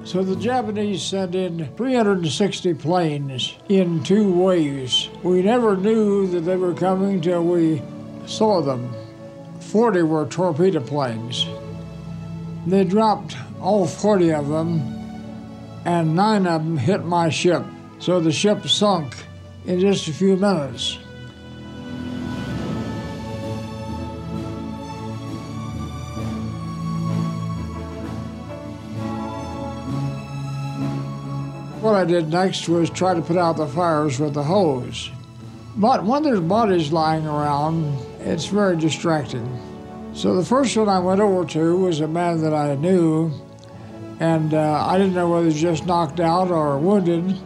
So the Japanese sent in 360 planes in 2 waves. We never knew that they were coming till we saw them. 40 were torpedo planes. They dropped all 40 of them, and 9 of them hit my ship. So the ship sunk in just a few minutes. What I did next was try to put out the fires with the hose. But when there's bodies lying around, it's very distracting. So the first one I went over to was a man that I knew, and I didn't know whether he was just knocked out or wounded.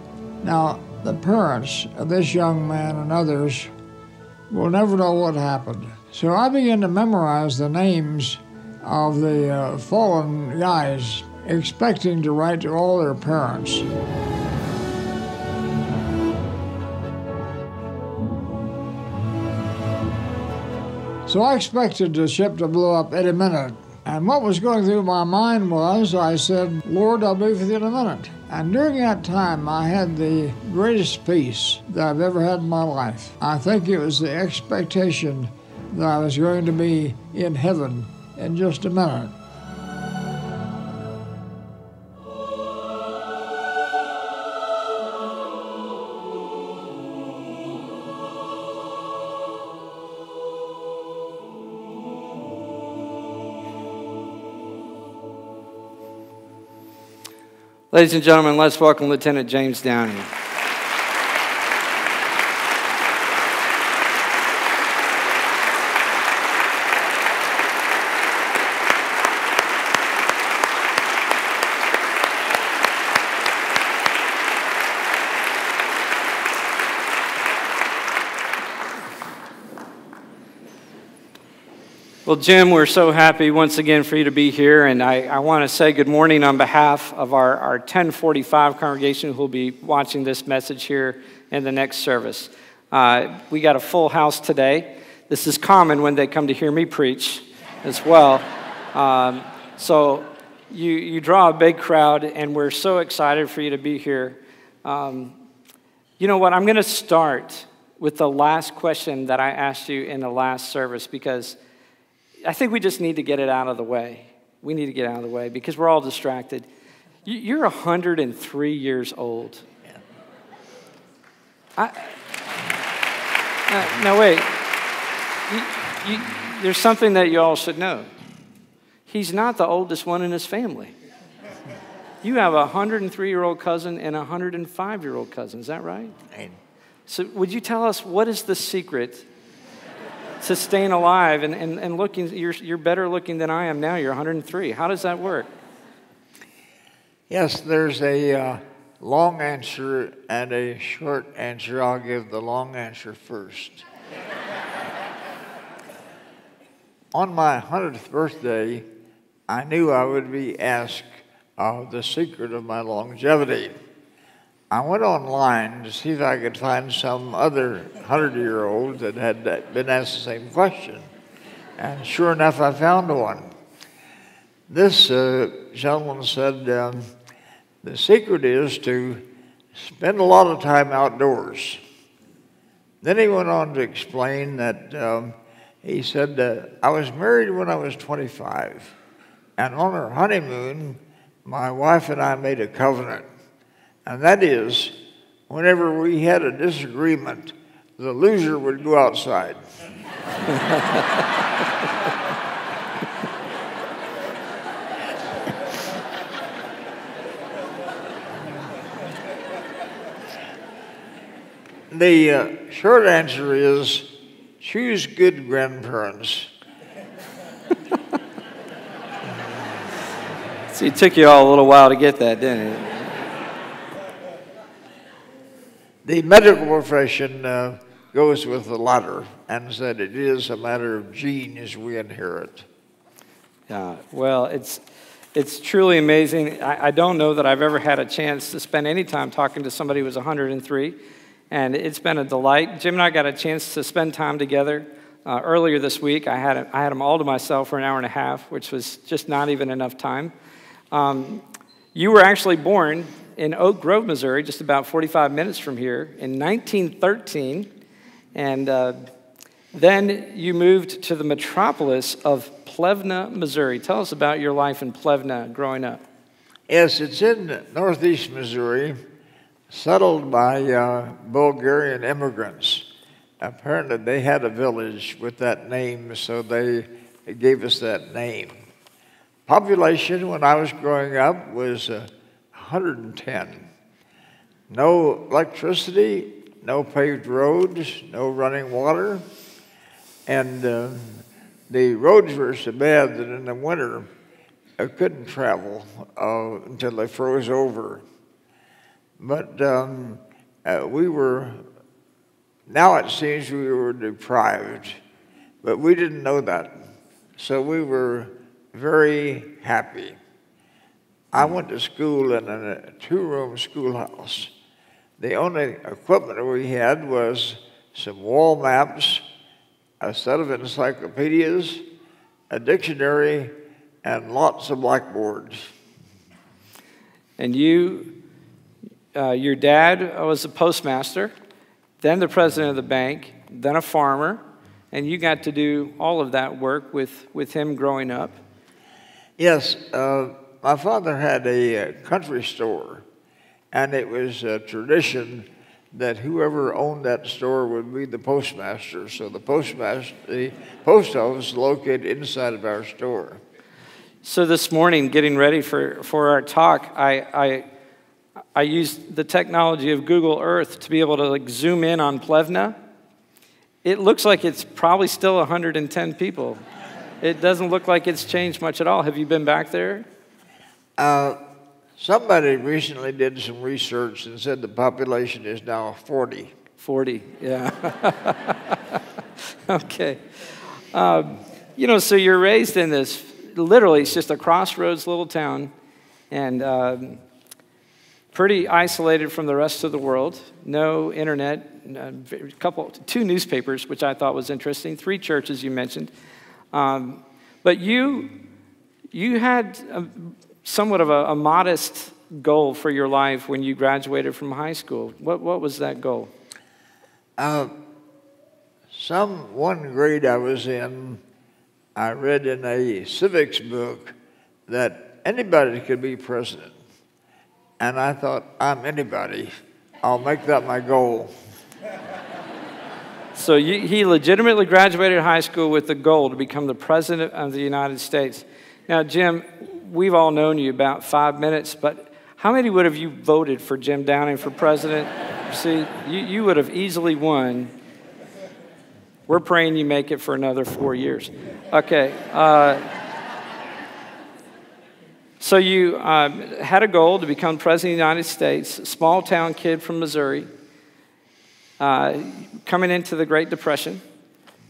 Now, the parents of this young man and others will never know what happened. So I began to memorize the names of the fallen guys, expecting to write to all their parents. So I expected the ship to blow up any minute. And what was going through my mind was, I said, Lord, I'll be with you in a minute. And during that time, I had the greatest peace that I've ever had in my life. I think it was the expectation that I was going to be in heaven in just a minute. Ladies and gentlemen, let's welcome Lieutenant James Downey. Well, Jim, we're so happy once again for you to be here, and I want to say good morning on behalf of our 1045 congregation who will be watching this message here in the next service. We got a full house today. This is common when they come to hear me preach as well. So you draw a big crowd, and we're so excited for you to be here. You know what? I'm going to start with the last question that I asked you in the last service, because I think we just need to get it out of the way. We need to get out of the way because we're all distracted. You're 103 years old. No, wait. There's something that you all should know. He's not the oldest one in his family. You have a 103-year-old cousin and a 105-year-old cousin. Is that right? So would you tell us what is the secret to staying alive and looking? You're better looking than I am now. You're 103. How does that work? Yes, there's a long answer and a short answer. I'll give the long answer first. On my 100th birthday, I knew I would be asked the secret of my longevity. I went online to see if I could find some other 100-year-old that had been asked the same question. And sure enough, I found one. This gentleman said, the secret is to spend a lot of time outdoors. Then he went on to explain that he said, I was married when I was 25. And on our honeymoon, my wife and I made a covenant. And that is, whenever we had a disagreement, the loser would go outside. The short answer is, choose good grandparents. So it took you all a little while to get that, didn't it? The medical profession goes with the latter and said it is a matter of genes we inherit. Yeah, well, it's truly amazing. I don't know that I've ever had a chance to spend any time talking to somebody who was 103, and it's been a delight. Jim and I got a chance to spend time together earlier this week. I had them all to myself for an hour and a half, which was just not even enough time. You were actually born in Oak Grove, Missouri, just about 45 minutes from here, in 1913, and then you moved to the metropolis of Plevna, Missouri. Tell us about your life in Plevna growing up. Yes, it's in northeast Missouri, settled by Bulgarian immigrants. Apparently, they had a village with that name, so they gave us that name. Population when I was growing up was 110. No electricity, no paved roads, no running water, and the roads were so bad that in the winter I couldn't travel until they froze over. But we were, now it seems we were deprived, but we didn't know that. So we were very happy. I went to school in a two-room schoolhouse. The only equipment we had was some wall maps, a set of encyclopedias, a dictionary, and lots of blackboards. And you, your dad was a postmaster, then the president of the bank, then a farmer, and you got to do all of that work with him growing up. Yes, my father had a country store, and it was a tradition that whoever owned that store would be the postmaster. So the post office located inside of our store. So this morning, getting ready for our talk, I used the technology of Google Earth to be able to zoom in on Plevna. It looks like it's probably still 110 people. It doesn't look like it's changed much at all. Have you been back there? Somebody recently did some research and said the population is now 40. 40, yeah. Okay. So you're raised in this, literally, it's just a crossroads little town, and pretty isolated from the rest of the world. No internet, two newspapers, which I thought was interesting, 3 churches you mentioned. But you had somewhat of a modest goal for your life when you graduated from high school. What was that goal? One grade I was in, I read in a civics book that anybody could be president. And I thought, I'm anybody. I'll make that my goal. So he legitimately graduated high school with the goal to become the president of the United States. Now, Jim, we've all known you about 5 minutes, but how many would have you voted for Jim Downing for president? See, you would have easily won. We're praying you make it for another 4 years. Okay. So you had a goal to become president of the United States, a small-town kid from Missouri, coming into the Great Depression,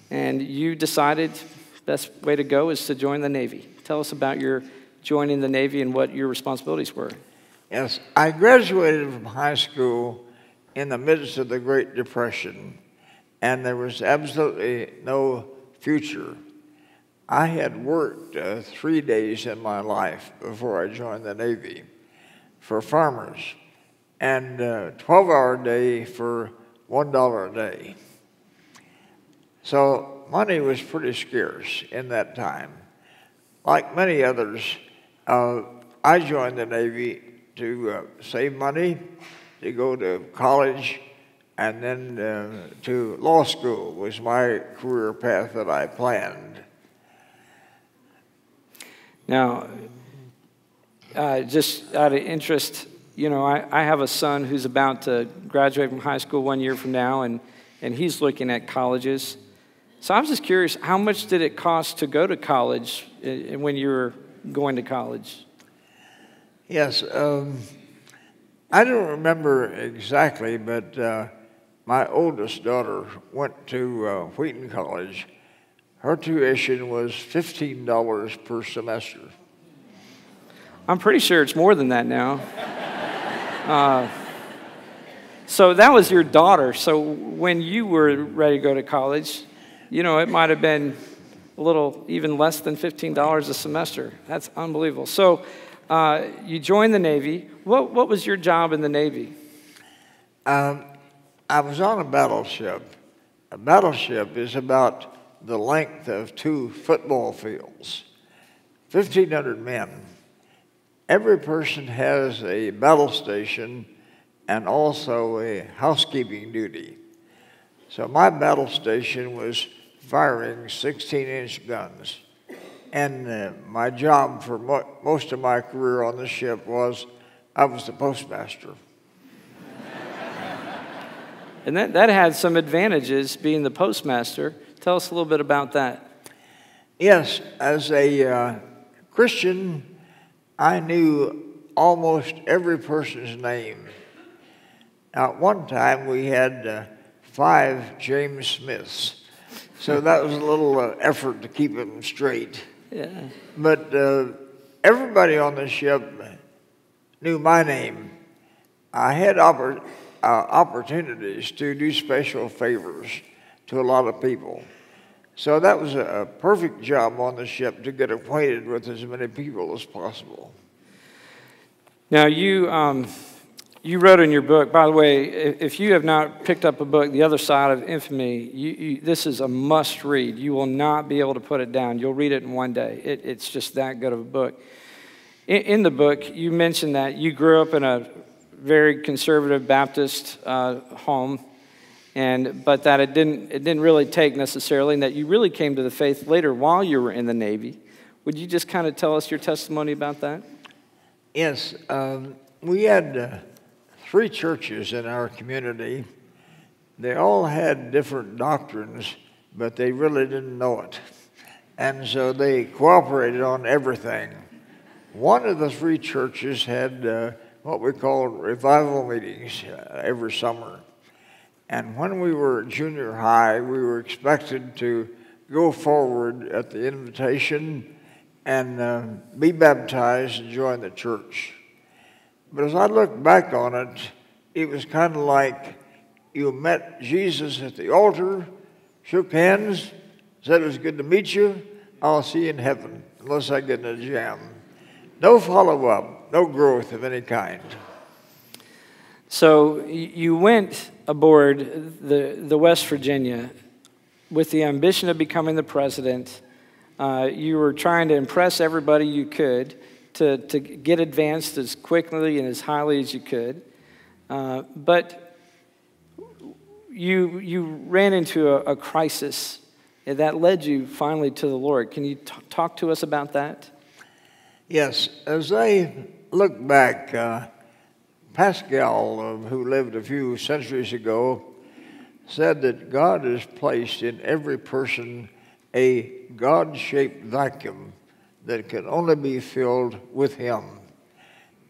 and you decided the best way to go is to join the Navy. Tell us about your joining the Navy and what your responsibilities were. Yes, I graduated from high school in the midst of the Great Depression, and there was absolutely no future. I had worked 3 days in my life before I joined the Navy for farmers, and 12-hour day for $1 a day. So money was pretty scarce in that time. Like many others, I joined the Navy to save money, to go to college, and then to law school was my career path that I planned. Now, just out of interest, I have a son who's about to graduate from high school 1 year from now, and he's looking at colleges. So I was just curious, how much did it cost to go to college when you were going to college? Yes, I don't remember exactly, but my oldest daughter went to Wheaton College. Her tuition was $15 per semester. I'm pretty sure it's more than that now. So that was your daughter. So when you were ready to go to college, it might have been a little even less than $15 a semester. That's unbelievable. So you joined the Navy. What was your job in the Navy? I was on a battleship. A battleship is about the length of 2 football fields, 1,500 men. Every person has a battle station and also a housekeeping duty. So my battle station was firing 16-inch guns. And my job for most of my career on the ship was I was the postmaster. And that had some advantages, being the postmaster. Tell us a little bit about that. Yes, as a Christian, I knew almost every person's name. At one time, we had 5 James Smiths, so that was a little effort to keep them straight. Yeah. But everybody on the ship knew my name. I had opportunities to do special favors to a lot of people. So that was a perfect job on the ship to get acquainted with as many people as possible. Now, you wrote in your book, by the way, if you have not picked up a book, The Other Side of Infamy, this is a must read. You will not be able to put it down. You'll read it in one day. It's just that good of a book. In the book, you mentioned that you grew up in a very conservative Baptist home, but that it didn't really take necessarily, and that you really came to the faith later while you were in the Navy. Would you just kind of tell us your testimony about that? Yes, we had 3 churches in our community. They all had different doctrines, but they really didn't know it. And so they cooperated on everything. One of the 3 churches had what we called revival meetings every summer. And when we were junior high, we were expected to go forward at the invitation and be baptized and join the church. But as I look back on it, it was kind of like you met Jesus at the altar, shook hands, said it was good to meet you, I'll see you in heaven, unless I get in a jam. No follow-up, no growth of any kind. So you went aboard the West Virginia with the ambition of becoming the president. You were trying to impress everybody you could to get advanced as quickly and as highly as you could. But you ran into a crisis that led you finally to the Lord. Can you talk to us about that? Yes, as I look back, Pascal, who lived a few centuries ago, said that God has placed in every person a God-shaped vacuum that can only be filled with Him.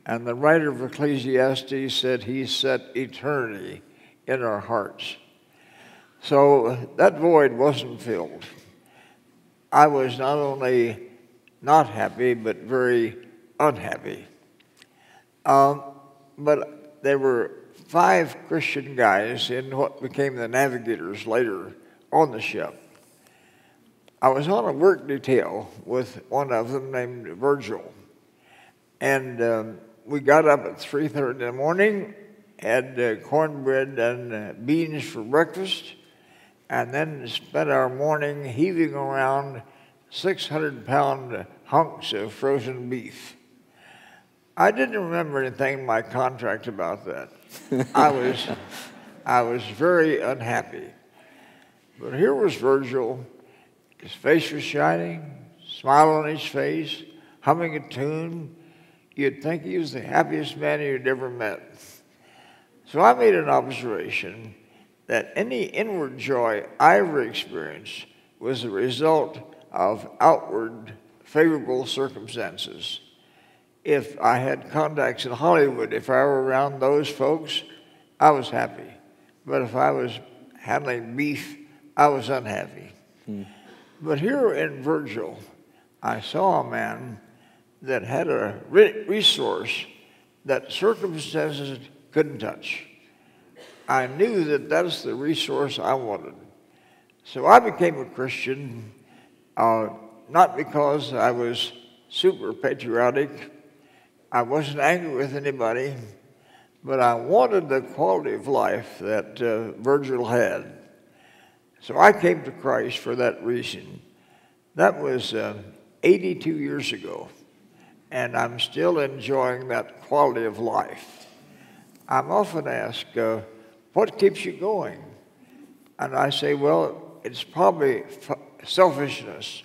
And the writer of Ecclesiastes said He set eternity in our hearts. So that void wasn't filled. I was not only not happy, but very unhappy. But there were 5 Christian guys in what became the Navigators later on the ship. I was on a work detail with one of them named Virgil. And we got up at 3:30 in the morning, had cornbread and beans for breakfast, and then spent our morning heaving around 600-pound hunks of frozen beef. I didn't remember anything in my contract about that. I was very unhappy. But here was Virgil. His face was shining, smile on his face, humming a tune. You'd think he was the happiest man you'd ever met. So I made an observation that any inward joy I ever experienced was the result of outward favorable circumstances. If I had contacts in Hollywood, if I were around those folks, I was happy. But if I was handling beef, I was unhappy. But here in Virgil, I saw a man that had a resource that circumstances couldn't touch. I knew that that's the resource I wanted. So I became a Christian, not because I was super patriotic. I wasn't angry with anybody, but I wanted the quality of life that Virgil had. So I came to Christ for that reason. That was 82 years ago, and I'm still enjoying that quality of life. I'm often asked, what keeps you going? And I say, well, it's probably selfishness.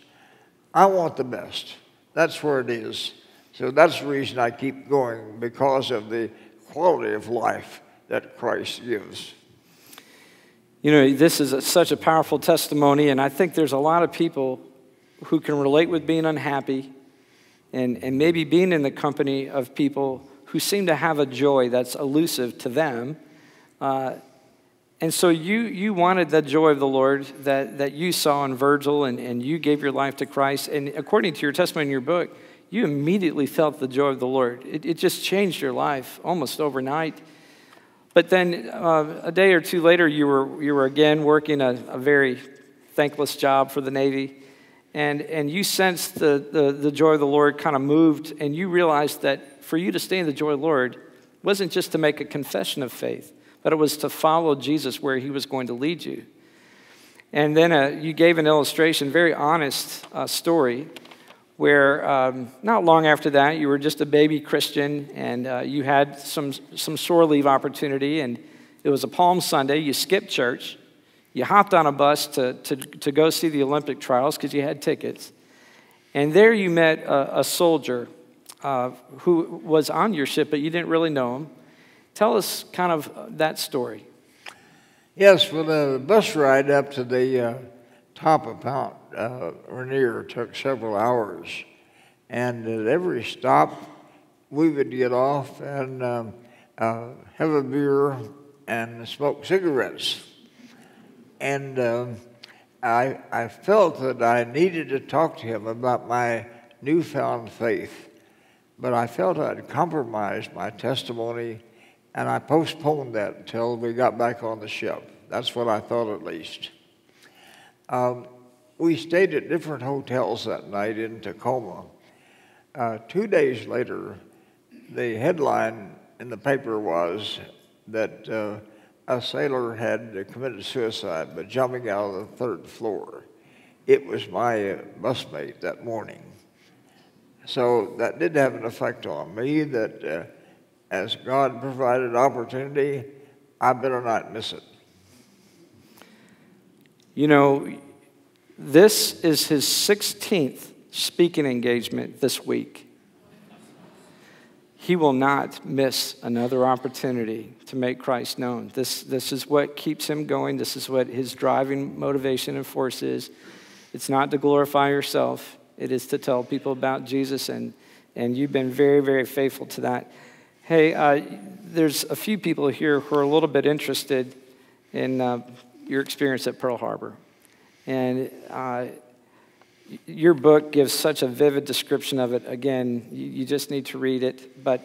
I want the best. That's where it is. So that's the reason I keep going, because of the quality of life that Christ gives. You know, this is such a powerful testimony, and I think there's a lot of people who can relate with being unhappy and maybe being in the company of people who seem to have a joy that's elusive to them. And so you wanted the joy of the Lord that you saw in Virgil, and you gave your life to Christ. And according to your testimony in your book, you immediately felt the joy of the Lord. It just changed your life almost overnight. But then a day or two later, you were again working a very thankless job for the Navy. And you sensed the joy of the Lord kind of moved, and you realized that for you to stay in the joy of the Lord wasn't just to make a confession of faith, but it was to follow Jesus where he was going to lead you. And then you gave an illustration, very honest story, where not long after that, you were just a baby Christian, and you had some shore leave opportunity, and it was a Palm Sunday. You skipped church. You hopped on a bus to go see the Olympic trials because you had tickets. And there you met a soldier who was on your ship, but you didn't really know him. Tell us kind of that story. Yes, well, the bus ride up to the top of Mount Rainier took several hours. And at every stop, we would get off and have a beer and smoke cigarettes. And I felt that I needed to talk to him about my newfound faith. But I felt I'd compromised my testimony, and I postponed that until we got back on the ship. That's what I thought, at least. We stayed at different hotels that night in Tacoma. 2 days later, the headline in the paper was that a sailor had committed suicide by jumping out of the third floor. It was my busmate that morning. So that did have an effect on me, that as God provided opportunity, I better not miss it. You know, this is his 16th speaking engagement this week. He will not miss another opportunity to make Christ known. This is what keeps him going. This is what his driving motivation and force is. It's not to glorify yourself. It is to tell people about Jesus, and you've been very, very faithful to that. Hey, there's a few people here who are a little bit interested in your experience at Pearl Harbor. And your book gives such a vivid description of it. Again, you just need to read it. But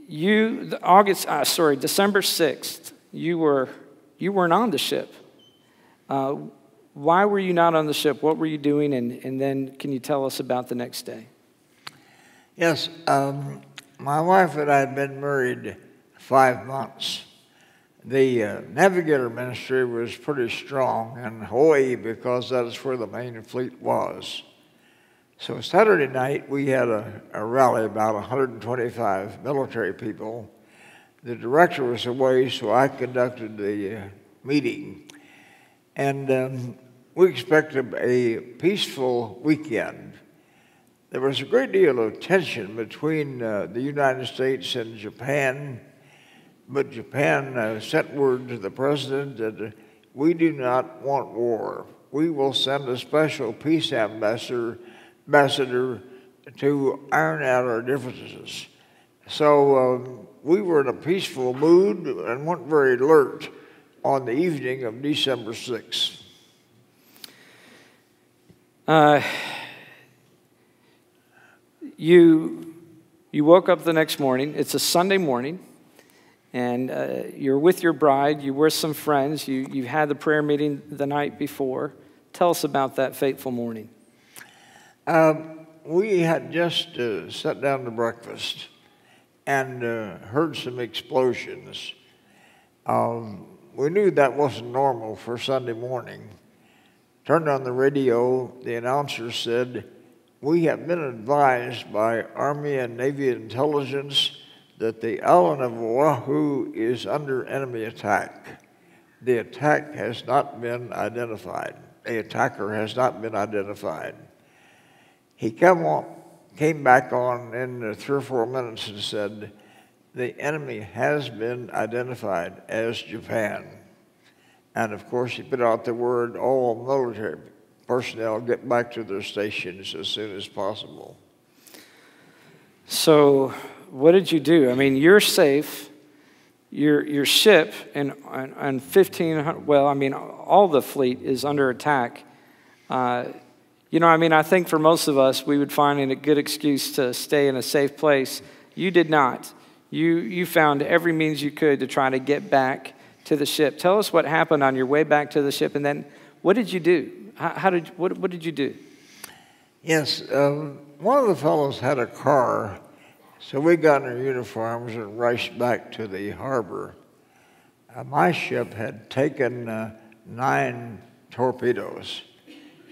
December 6th, you weren't on the ship. Why were you not on the ship? What were you doing? And then can you tell us about the next day? Yes, my wife and I had been married 5 months. The Navigator ministry was pretty strong in Hawaii because that is where the main fleet was. So Saturday night, we had a rally, about 125 military people. The director was away, so I conducted the meeting. And we expected a peaceful weekend. There was a great deal of tension between the United States and Japan, but Japan sent word to the president that we do not want war. We will send a special peace ambassador to iron out our differences. So we were in a peaceful mood and weren't very alert on the evening of December 6th. You woke up the next morning. It's a Sunday morning. And you're with your bride, you're with some friends, you had the prayer meeting the night before. Tell us about that fateful morning. we had just sat down to breakfast and heard some explosions. We knew that wasn't normal for Sunday morning. Turned on the radio, the announcer said, "We have been advised by Army and Navy intelligence that the island of Oahu is under enemy attack. The attack has not been identified. The attacker has not been identified." He came back on in 3 or 4 minutes and said, "The enemy has been identified as Japan." And of course, he put out the word, all military personnel get back to their stations as soon as possible. So what did you do? I mean, you're safe. Your ship and 1,500, well, I mean, all the fleet is under attack. You know, I mean, I think for most of us, we would find it a good excuse to stay in a safe place. You did not. You found every means you could to try to get back to the ship. Tell us what happened on your way back to the ship, and then what did you do? What did you do? Yes, one of the fellows had a car, so we got in our uniforms and raced back to the harbor. My ship had taken 9 torpedoes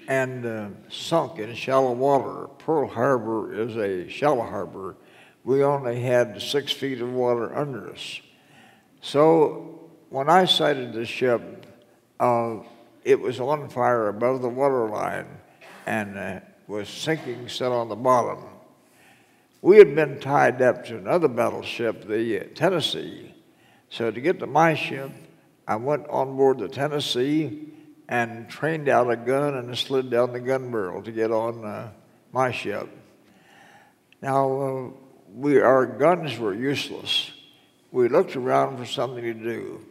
and sunk in shallow water. Pearl Harbor is a shallow harbor. We only had 6 feet of water under us. So when I sighted the ship, it was on fire above the waterline and was sinking, set on the bottom. We had been tied up to another battleship, the Tennessee. So to get to my ship, I went on board the Tennessee and trained out a gun and slid down the gun barrel to get on my ship. Now, our guns were useless. We looked around for something to do.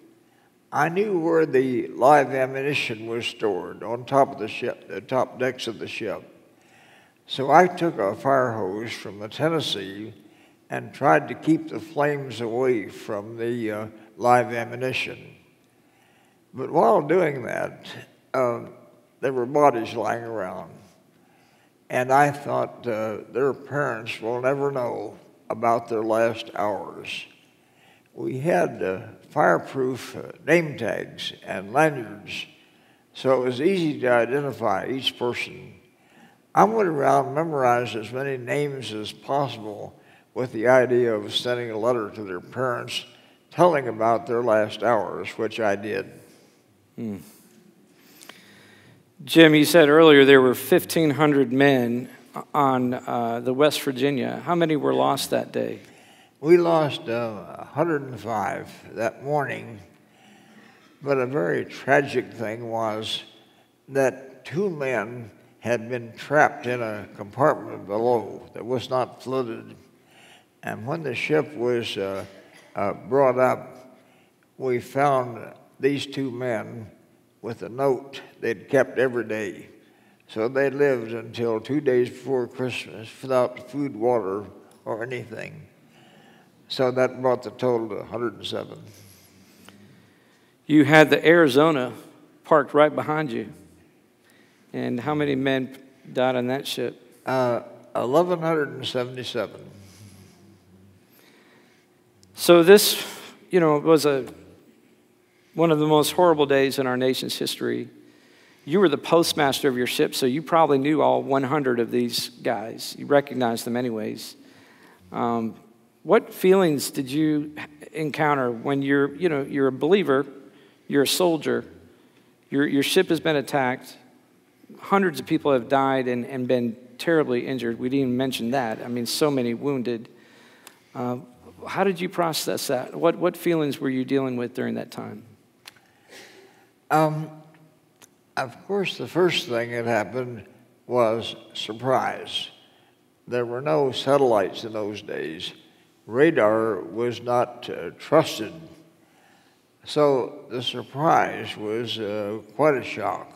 I knew where the live ammunition was stored, on top of the ship, the top decks of the ship. So I took a fire hose from the Tennessee and tried to keep the flames away from the live ammunition. But while doing that, there were bodies lying around. And I thought, their parents will never know about their last hours. We had fireproof name tags and lanyards, so it was easy to identify each person. I went around, memorized as many names as possible with the idea of sending a letter to their parents telling about their last hours, which I did. Jim, you said earlier there were 1,500 men on the West Virginia. How many were lost that day? We lost 105 that morning, but a very tragic thing was that 2 men had been trapped in a compartment below that was not flooded. And when the ship was brought up, we found these 2 men with a note they'd kept every day. So they lived until 2 days before Christmas without food, water, or anything. So that brought the total to 107. You had the Arizona parked right behind you. And how many men died on that ship? 1,177. So this, was one of the most horrible days in our nation's history. You were the postmaster of your ship, so you probably knew all 100 of these guys. You recognized them anyways. What feelings did you encounter when you're a believer, you're a soldier, your ship has been attacked, hundreds of people have died and been terribly injured. We didn't even mention that. I mean, so many wounded. How did you process that? What feelings were you dealing with during that time? Of course, the first thing that happened was surprise. There were no satellites in those days. Radar was not trusted. So the surprise was quite a shock.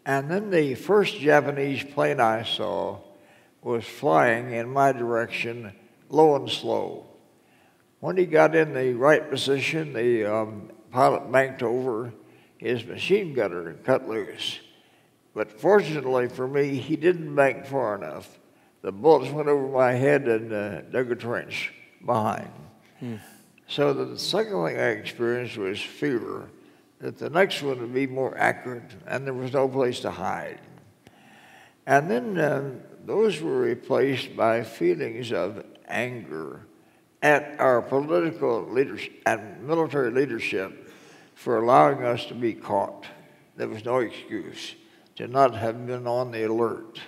And then the first Japanese plane I saw was flying in my direction, low and slow. When he got in the right position, the pilot banked over, his machine gunner cut loose. But fortunately for me, he didn't bank far enough. The bullets went over my head and dug a trench behind. So the second thing I experienced was fear that the next one would be more accurate and there was no place to hide. And then those were replaced by feelings of anger at our political leadership and military leadership for allowing us to be caught. There was no excuse to not have been on the alert.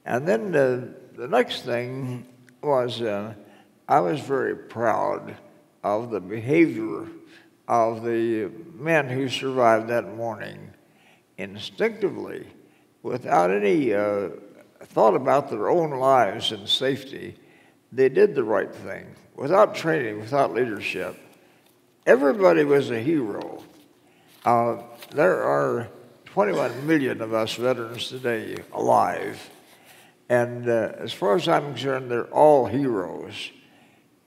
And then the next thing was I was very proud of the behavior of the men who survived that morning. Instinctively, without any thought about their own lives and safety, they did the right thing, without training, without leadership. Everybody was a hero. There are 21 million of us veterans today alive. And as far as I'm concerned, they're all heroes.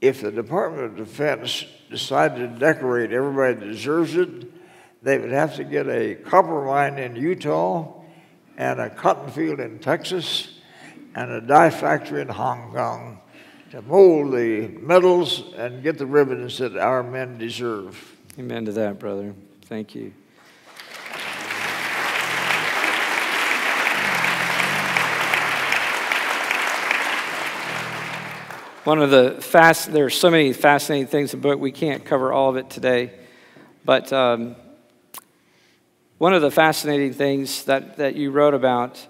If the Department of Defense decided to decorate everybody that deserves it, they would have to get a copper mine in Utah and a cotton field in Texas and a dye factory in Hong Kong to mold the medals and get the ribbons that our men deserve. Amen to that, brother. Thank you. There are so many fascinating things in the book. We can't cover all of it today. But one of the fascinating things that you wrote about,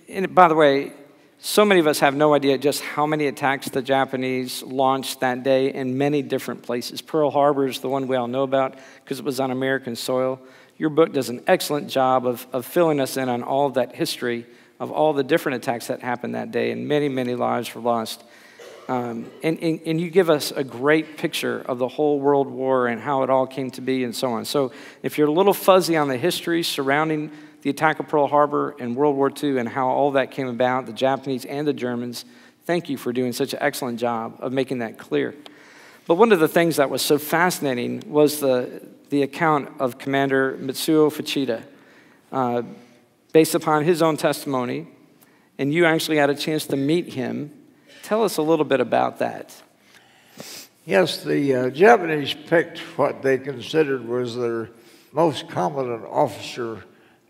and by the way, so many of us have no idea just how many attacks the Japanese launched that day in many different places. Pearl Harbor is the one we all know about because it was on American soil. Your book does an excellent job of filling us in on all of that history of all the different attacks that happened that day, and many, many lives were lost. And you give us a great picture of the whole World War and how it all came to be and so on. So if you're a little fuzzy on the history surrounding the attack of Pearl Harbor and World War II and how all that came about, the Japanese and the Germans, thank you for doing such an excellent job of making that clear. But one of the things that was so fascinating was the account of Commander Mitsuo Fuchida, based upon his own testimony, and you actually had a chance to meet him. Tell us a little bit about that. Yes, the Japanese picked what they considered was their most competent officer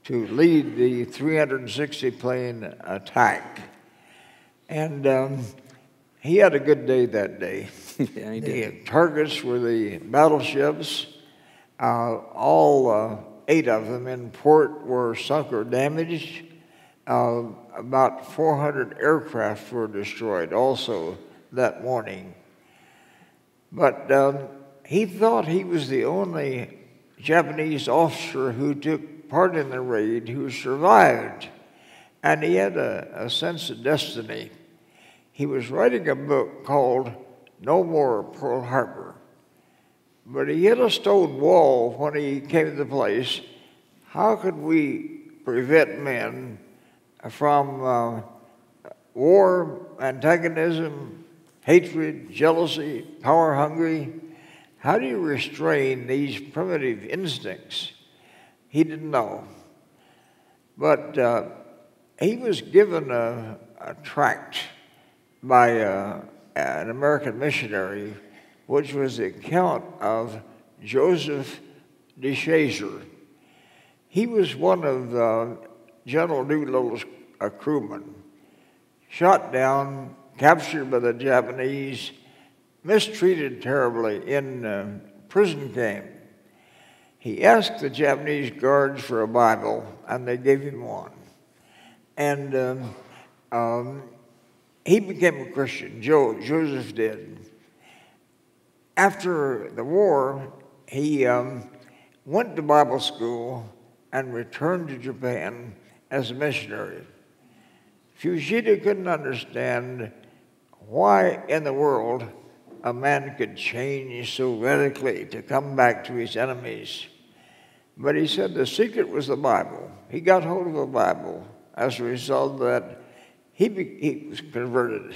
to lead the 360-plane attack. And he had a good day that day. Yeah, he did. The targets were the battleships. All 8 of them in port were sunk or damaged. About 400 aircraft were destroyed also that morning. But he thought he was the only Japanese officer who took part in the raid who survived. And he had a sense of destiny. He was writing a book called No More Pearl Harbor. But he hit a stone wall when he came to the place. How could we prevent men from war, antagonism, hatred, jealousy, power hungry? How do you restrain these primitive instincts? He didn't know. But he was given a tract by an American missionary, which was the account of Joseph de Chazer. He was one of General Doolittle's crewmen, shot down, captured by the Japanese, mistreated terribly in prison camp. He asked the Japanese guards for a Bible, and they gave him one. And he became a Christian. Joseph did. After the war, he went to Bible school and returned to Japan as a missionary. Fuchida couldn't understand why in the world a man could change so radically to come back to his enemies. But he said the secret was the Bible. He got hold of the Bible. As a result of that, he was converted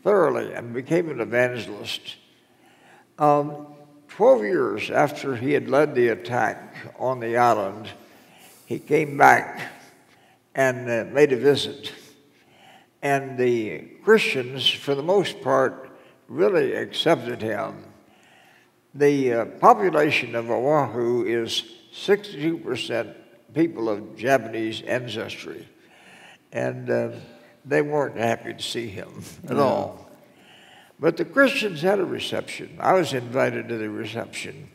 thoroughly and became an evangelist. 12 years after he had led the attack on the island, he came back and made a visit. And the Christians, for the most part, really accepted him. The population of Oahu is 62% people of Japanese ancestry. And they weren't happy to see him at all. But the Christians had a reception. I was invited to the reception.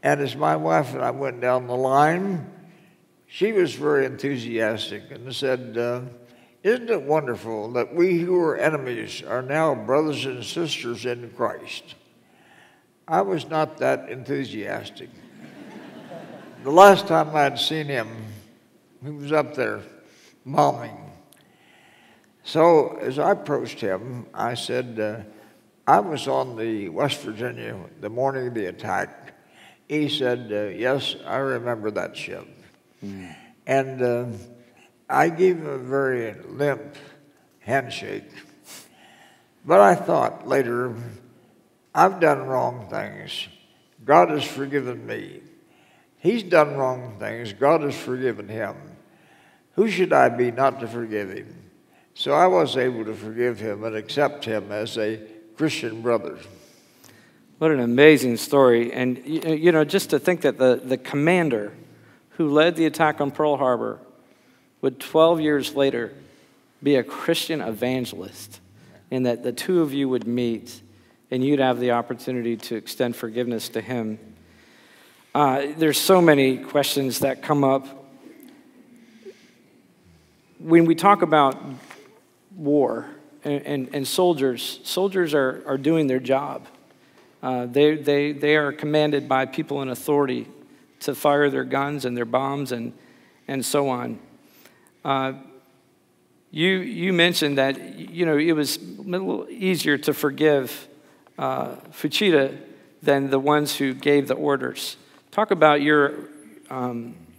And as my wife and I went down the line, she was very enthusiastic and said, isn't it wonderful that we who are enemies are now brothers and sisters in Christ? I was not that enthusiastic. The last time I'd seen him, he was up there bombing. So as I approached him, I said, I was on the West Virginia the morning of the attack. He said, yes, I remember that ship. And I gave him a very limp handshake. But I thought later, I've done wrong things. God has forgiven me. He's done wrong things. God has forgiven him. Who should I be not to forgive him? So I was able to forgive him and accept him as a Christian brother. What an amazing story. And, you know, just to think that the commander who led the attack on Pearl Harbor would 12 years later be a Christian evangelist, and that the two of you would meet and you'd have the opportunity to extend forgiveness to him. There's so many questions that come up. When we talk about war and soldiers are doing their job. They are commanded by people in authority to fire their guns and their bombs and so on. You mentioned that, you know, it was a little easier to forgive Fuchida than the ones who gave the orders. Talk about your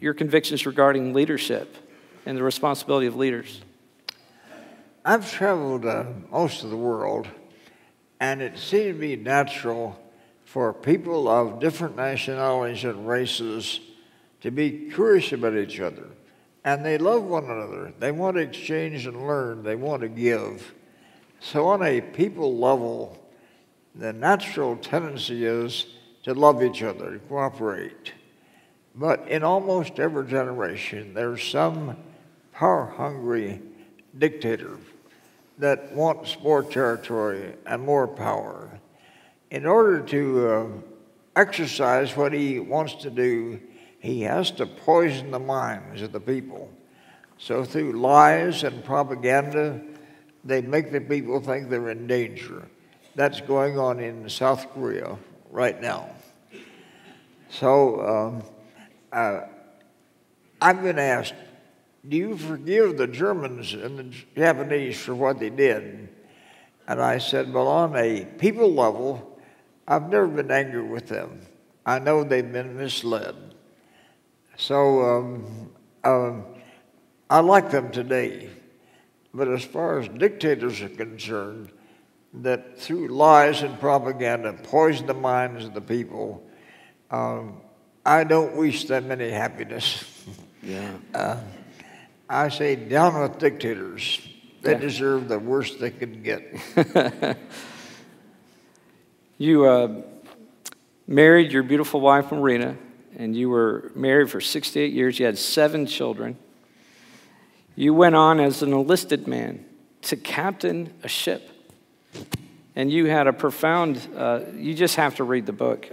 convictions regarding leadership and the responsibility of leaders. I've traveled most of the world, and it seemed to be natural for people of different nationalities and races to be curious about each other. And they love one another. They want to exchange and learn. They want to give. So on a people level, the natural tendency is to love each other, to cooperate. But in almost every generation, there's some power-hungry dictator that wants more territory and more power. In order to exercise what he wants to do, he has to poison the minds of the people. So through lies and propaganda, they make the people think they're in danger. That's going on in South Korea right now. So I've been asked, do you forgive the Germans and the Japanese for what they did? And I said, well, on a people level, I've never been angry with them. I know they've been misled. So I like them today. But as far as dictators are concerned, that through lies and propaganda poison the minds of the people, I don't wish them any happiness. Yeah. I say down with dictators. They deserve the worst they could get. You married your beautiful wife, Marina, and you were married for 68 years. You had 7 children. You went on as an enlisted man to captain a ship. And you had a profound, you just have to read the book,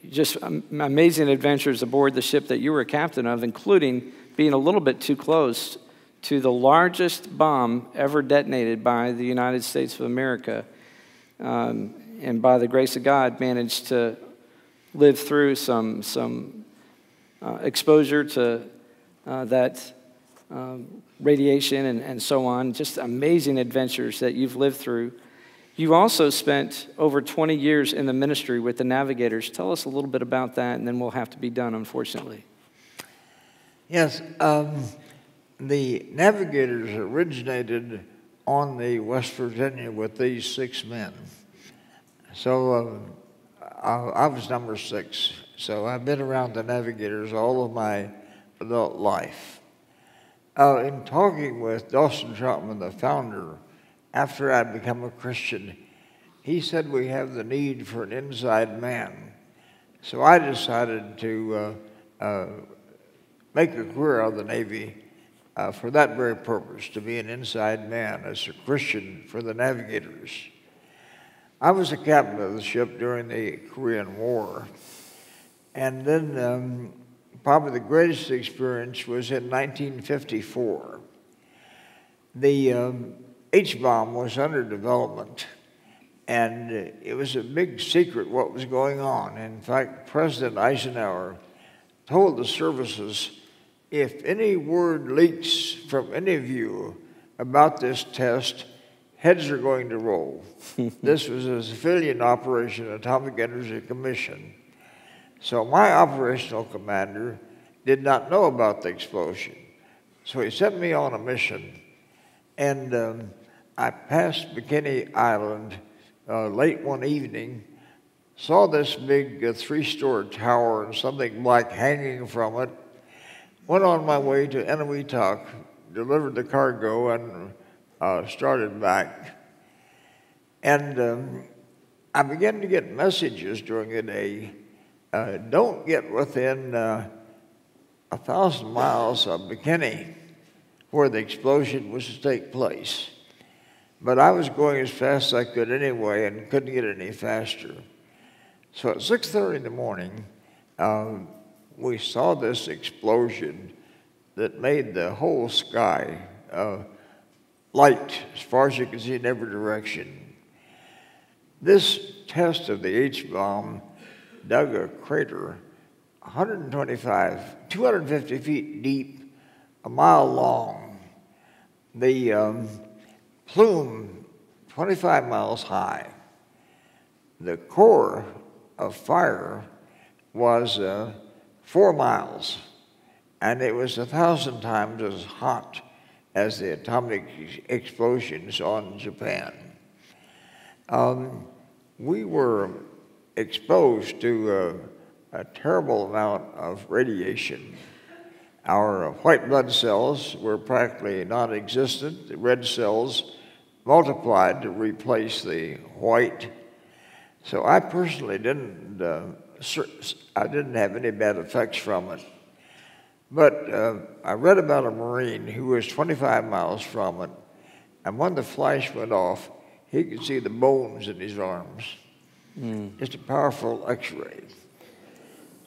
just amazing adventures aboard the ship that you were a captain of, including being a little bit too close to the largest bomb ever detonated by the United States of America. And by the grace of God, managed to live through some exposure to that radiation and so on. Just amazing adventures that you've lived through. You also spent over 20 years in the ministry with the Navigators. Tell us a little bit about that, and then we'll have to be done, unfortunately. Yes, the Navigators originated on the West Virginia with these 6 men. So I was number 6, So I've been around the Navigators all of my adult life. In talking with Dawson Trotman, the founder, after I'd become a Christian, he said we have the need for an inside man. So I decided to make a career out of the Navy for that very purpose, to be an inside man as a Christian for the Navigators. I was the captain of the ship during the Korean War. And then probably the greatest experience was in 1954. The H-bomb was under development, and it was a big secret what was going on. In fact, President Eisenhower told the services, if any word leaks from any of you about this test, heads are going to roll. This was a civilian operation, Atomic Energy Commission. So my operational commander did not know about the explosion. So he sent me on a mission. And I passed Bikini Island late one evening, saw this big three-story tower and something black hanging from it, went on my way to Enewetak, delivered the cargo, and started back. And I began to get messages during the day. Don't get within 1,000 miles of Bikini, where the explosion was to take place. But I was going as fast as I could anyway and couldn't get any faster. So at 6:30 in the morning, we saw this explosion that made the whole sky light as far as you could see in every direction. This test of the H-bomb dug a crater 250 feet deep, a mile long. The plume 25 miles high. The core of fire was 4 miles, and it was 1,000 times as hot as the atomic explosions on Japan. We were exposed to a terrible amount of radiation. Our white blood cells were practically non-existent. The red cells multiplied to replace the white. So I personally didn't have any bad effects from it. But I read about a Marine who was 25 miles from it, and when the flash went off, he could see the bones in his arms. Just a powerful X-ray.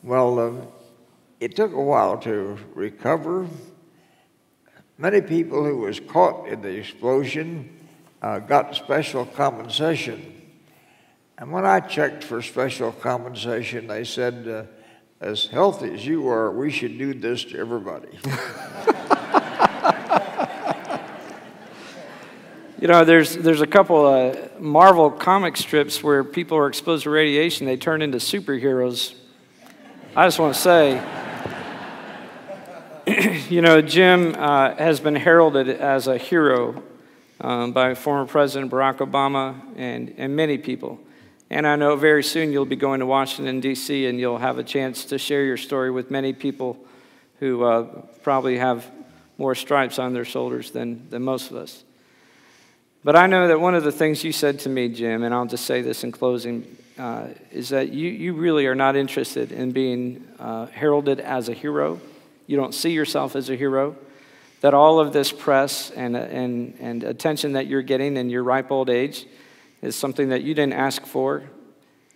Well, it took a while to recover. Many people who was caught in the explosion got special compensation. And when I checked for special compensation, they said, as healthy as you are, we should do this to everybody. You know, there's a couple of Marvel comic strips where people are exposed to radiation. They turn into superheroes. I just want to say, you know, Jim has been heralded as a hero by former President Barack Obama and many people. And I know very soon you'll be going to Washington, D.C., and you'll have a chance to share your story with many people who probably have more stripes on their shoulders than most of us. But I know that one of the things you said to me, Jim, and I'll just say this in closing, is that you really are not interested in being heralded as a hero. You don't see yourself as a hero. That all of this press and attention that you're getting in your ripe old age is something that you didn't ask for,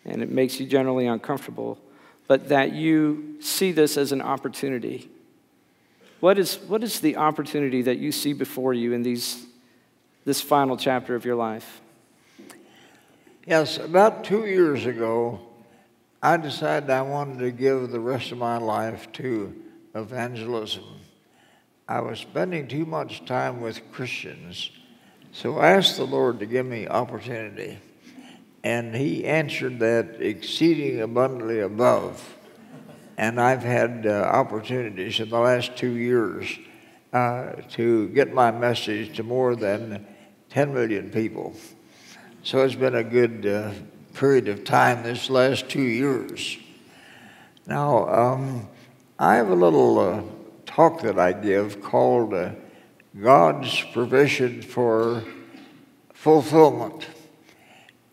and it makes you generally uncomfortable, but that you see this as an opportunity. What is the opportunity that you see before you in this final chapter of your life? Yes, about 2 years ago, I decided I wanted to give the rest of my life to evangelism. I was spending too much time with Christians, so I asked the Lord to give me opportunity, and He answered that exceeding abundantly above. And I've had opportunities in the last 2 years to get my message to more than 10 million people. So it's been a good period of time this last 2 years. Now, I have a little talk that I give called God's Provision for Fulfillment.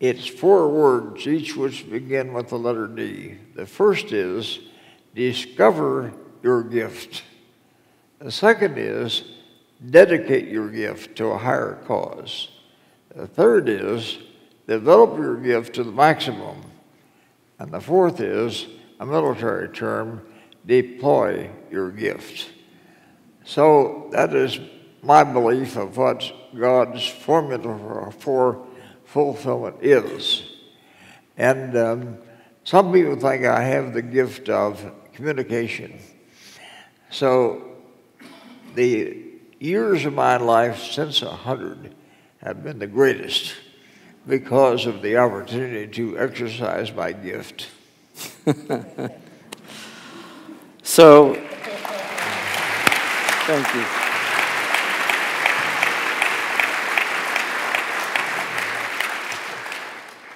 It's 4 words, each which begin with the letter D. The first is, discover your gift. The second is, dedicate your gift to a higher cause. The third is, develop your gift to the maximum. And the fourth is, a military term, deploy your gift. So that is my belief of what God's formula for fulfillment is. And some people think I have the gift of communication. So the years of my life since 100 have been the greatest because of the opportunity to exercise my gift. So, thank you.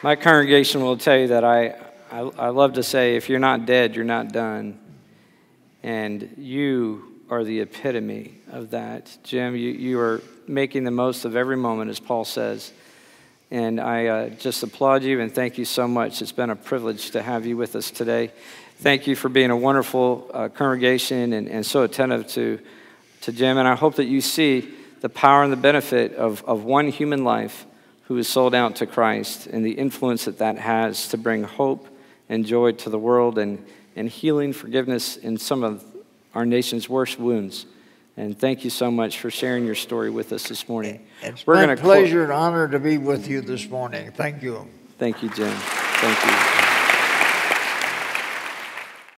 My congregation will tell you that I love to say, if you're not dead, you're not done. And you are the epitome of that. Jim, you are making the most of every moment, as Paul says. And I just applaud you and thank you so much. It's been a privilege to have you with us today. Thank you for being a wonderful congregation and so attentive to Jim. And I hope that you see the power and the benefit of one human life who is sold out to Christ and the influence that has to bring hope and joy to the world and healing, forgiveness in some of our nation's worst wounds. And thank you so much for sharing your story with us this morning. It's my pleasure and honor to be with you this morning. Thank you. Thank you, Jim. Thank you.